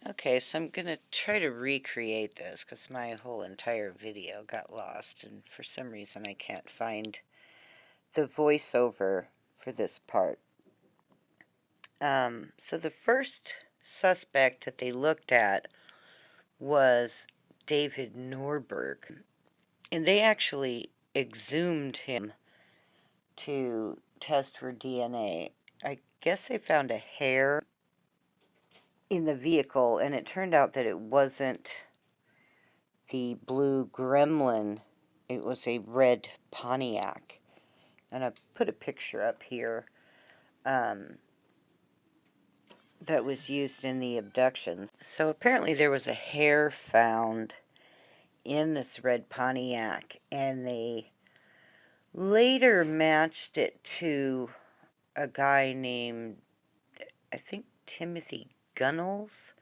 Okay, so I'm going to try to recreate this because my whole entire video got lost, and for some reason I can't find the voiceover for this part. So the first suspect that they looked at was David Norberg, and they actually exhumed him to test for DNA. I guess they found a hair in the vehicle, and it turned out that it wasn't the blue Gremlin. It was a red Pontiac. And I put a picture up here that was used in the abductions. So apparently there was a hair found in this red Pontiac, and they later matched it to a guy named, I think, Timothy Gunnels.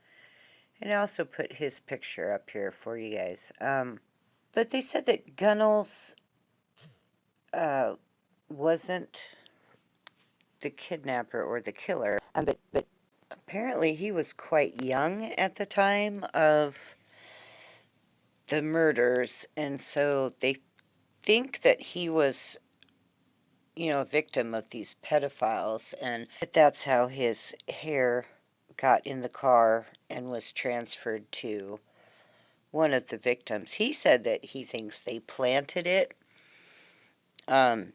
And I also put his picture up here for you guys. But they said that Gunnels wasn't the kidnapper or the killer, but apparently he was quite young at the time of the murders, and so they think that he was, a victim of these pedophiles, and that's how his hair got in the car and was transferred to one of the victims. He said that he thinks they planted it to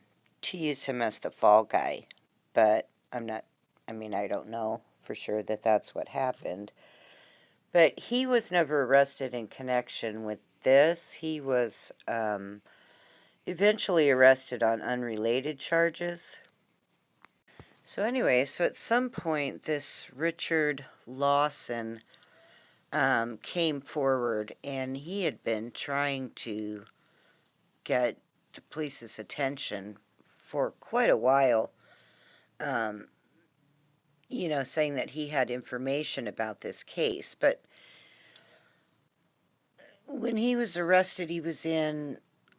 use him as the fall guy, but I don't know for sure that that's what happened. But he was never arrested in connection with this. He was eventually arrested on unrelated charges. So anyway, so at some point this Richard Lawson came forward, and he had been trying to get the police's attention for quite a while, saying that he had information about this case. But when he was arrested, he was in,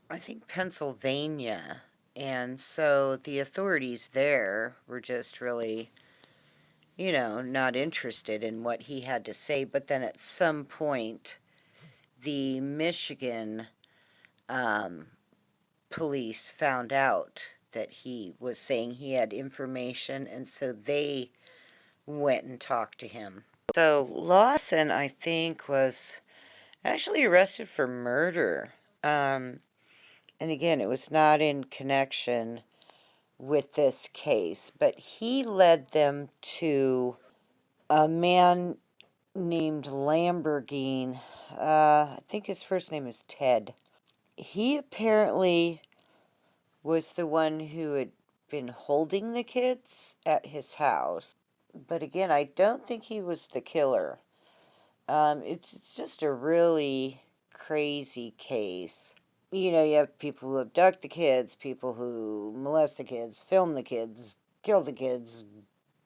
I think, Pennsylvania. And so the authorities there were just really, not interested in what he had to say. But then at some point, the Michigan police found out that he was saying he had information, and so they went and talked to him. So Lawson, I think, was actually arrested for murder. And again, it was not in connection with this case, but he led them to a man named Lamborghini. I think his first name is Ted. He apparently was the one who had been holding the kids at his house. But again, I don't think he was the killer. It's just a really crazy case. You have people who abduct the kids, people who molest the kids, film the kids, kill the kids.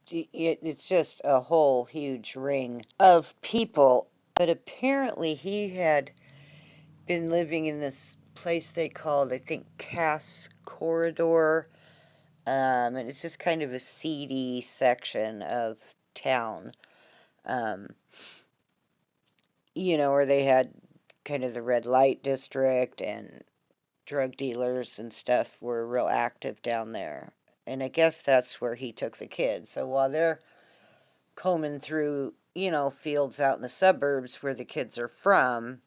It's just a whole huge ring of people. But apparently he had been living in this place they called, I think, Cass Corridor. And it's just kind of a seedy section of town. Where they had kind of the red light district, and drug dealers and stuff were real active down there. And I guess that's where he took the kids. So while they're combing through, fields out in the suburbs where the kids are from,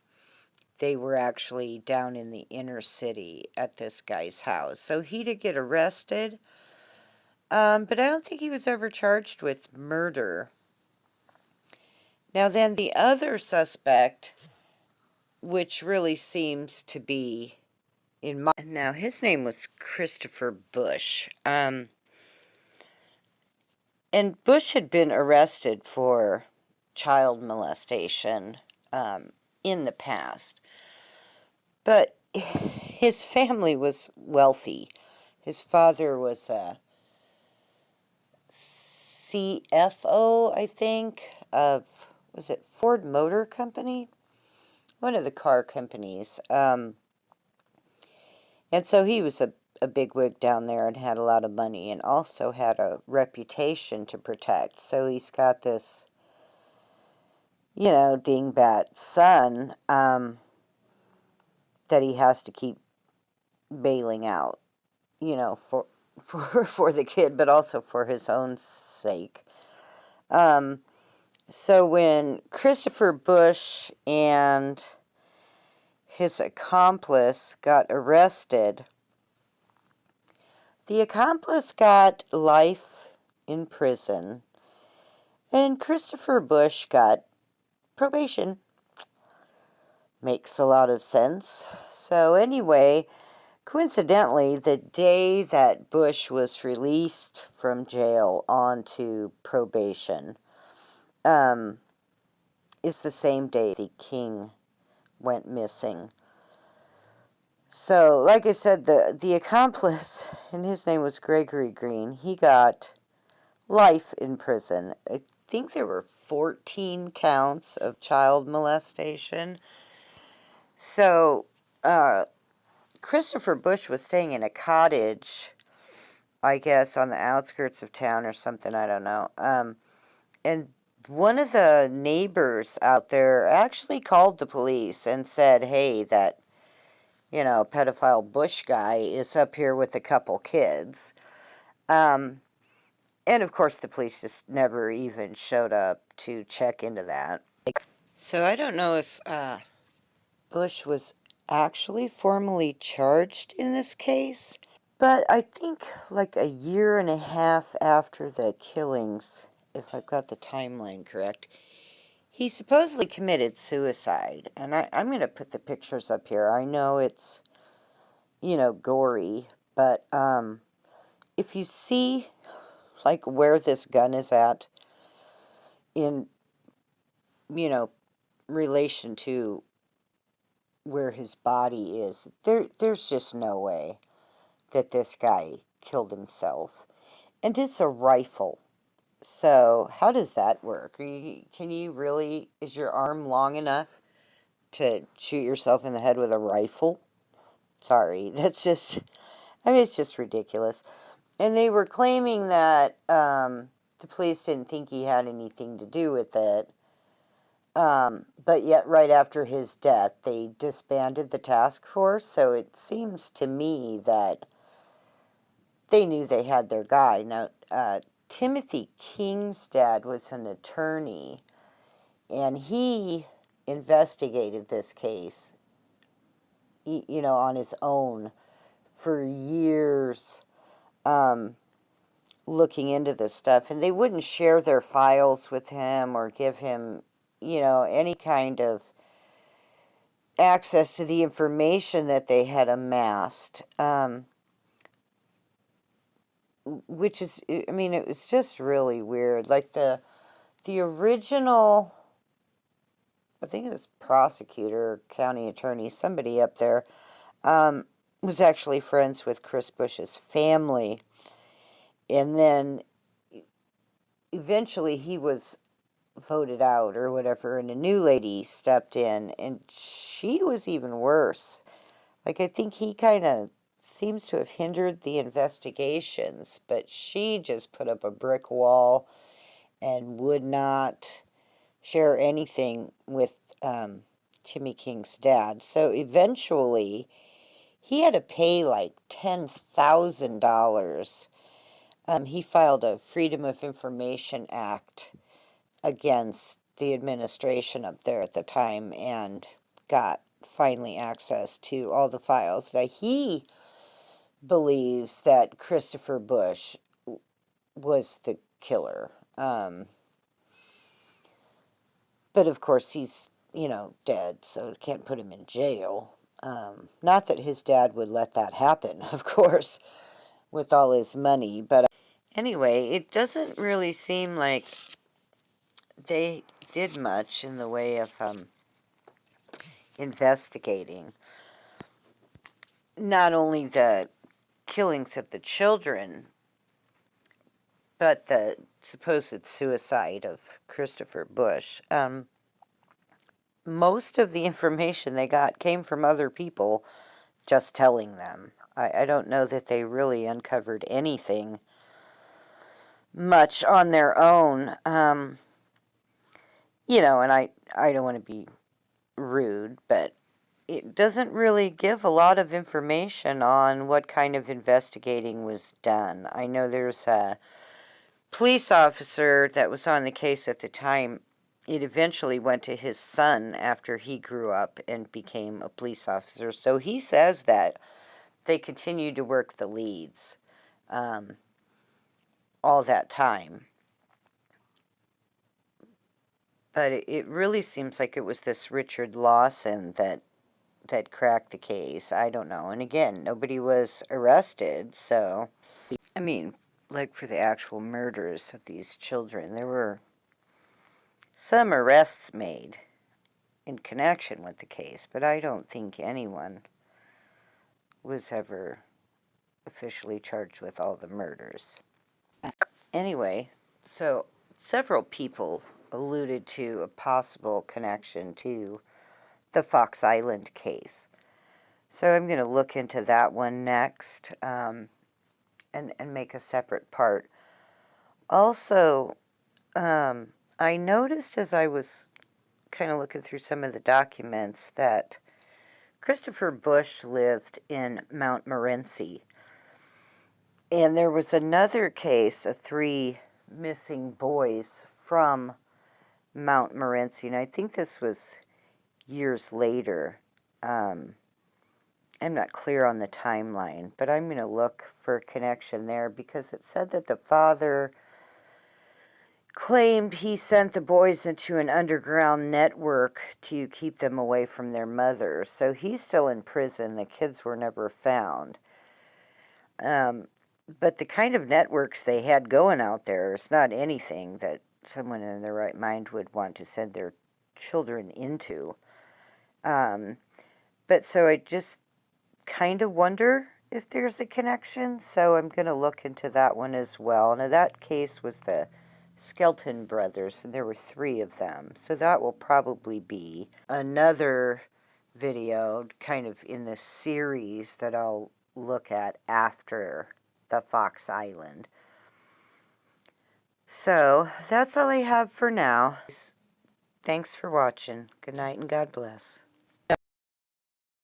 they were actually down in the inner city at this guy's house. So he did get arrested, but I don't think he was ever charged with murder. Now then, the other suspect, which really seems to be now his name was Christopher Bush. And Bush had been arrested for child molestation in the past. But his family was wealthy. His father was a CFO, I think, of, was it Ford Motor Company? One of the car companies. And so he was a bigwig down there and had a lot of money, and also had a reputation to protect. So he's got this dingbat son that he has to keep bailing out, for the kid, but also for his own sake. So when Christopher Bush and his accomplice got arrested, the accomplice got life in prison, and Christopher Bush got probation. Makes a lot of sense. So anyway, coincidentally, the day that Bush was released from jail onto probation is the same day the king went missing. So, like I said, the accomplice, and his name was Gregory Green, he got life in prison. I think there were 14 counts of child molestation. So, Christopher Bush was staying in a cottage, I guess, on the outskirts of town or something, I don't know. And one of the neighbors out there actually called the police and said, hey, that, pedophile Bush guy is up here with a couple kids. And of course, the police just never even showed up to check into that. So I don't know if Bush was actually formally charged in this case, but I think like a year and a half after the killings, if I've got the timeline correct, he supposedly committed suicide. And I'm going to put the pictures up here. I know it's, gory, but if you see like where this gun is at in, relation to where his body is, there's just no way that this guy killed himself. And it's a rifle. So how does that work? Can you really, is your arm long enough to shoot yourself in the head with a rifle? Sorry, it's just ridiculous. And they were claiming that the police didn't think he had anything to do with it. But yet right after his death, they disbanded the task force. So it seems to me that they knew they had their guy. Now, Timothy King's dad was an attorney, and he investigated this case, on his own for years, looking into this stuff. And they wouldn't share their files with him or give him, any kind of access to the information that they had amassed. Which is, it was just really weird. Like the original, I think it was prosecutor, county attorney, somebody up there, was actually friends with Chris Bush's family. And then eventually he was voted out or whatever, and a new lady stepped in, and she was even worse. Like, I think he kind of seems to have hindered the investigations, but she just put up a brick wall and would not share anything with Timmy King's dad. So eventually, he had to pay like $10,000. He filed a Freedom of Information Act against the administration up there at the time and got finally access to all the files. Now, he believes that Christopher Bush was the killer. But of course, he's, dead, so they can't put him in jail. Not that his dad would let that happen, of course, with all his money. But anyway, it doesn't really seem like they did much in the way of investigating not only the killings of the children, but the supposed suicide of Christopher Bush. Most of the information they got came from other people just telling them. I don't know that they really uncovered anything much on their own. You know, and I don't want to be rude, but it doesn't really give a lot of information on what kind of investigating was done. I know there's a police officer that was on the case at the time. It eventually went to his son after he grew up and became a police officer. So he says that they continued to work the leads all that time. But it really seems like it was this Richard Lawson that cracked the case. I don't know. And again, nobody was arrested, so I mean, like for the actual murders of these children, there were some arrests made in connection with the case, but I don't think anyone was ever officially charged with all the murders. Anyway, so several people alluded to a possible connection to the Fox Island case. So I'm going to look into that one next and make a separate part. Also, I noticed as I was kind of looking through some of the documents that Christopher Bush lived in Mount Morenci. And there was another case of 3 missing boys from Mount Morenci, and I think this was years later. I'm not clear on the timeline, but I'm going to look for a connection there because it said that the father claimed he sent the boys into an underground network to keep them away from their mother. So he's still in prison. The kids were never found. But the kind of networks they had going out there is not anything that someone in their right mind would want to send their children into. But so I just kind of wonder if there's a connection. So I'm going to look into that one as well. Now, that case was the Skelton brothers, and there were 3 of them. So that will probably be another video kind of in this series that I'll look at after the Fox Island. So that's all I have for now. Thanks for watching. Good night and God bless.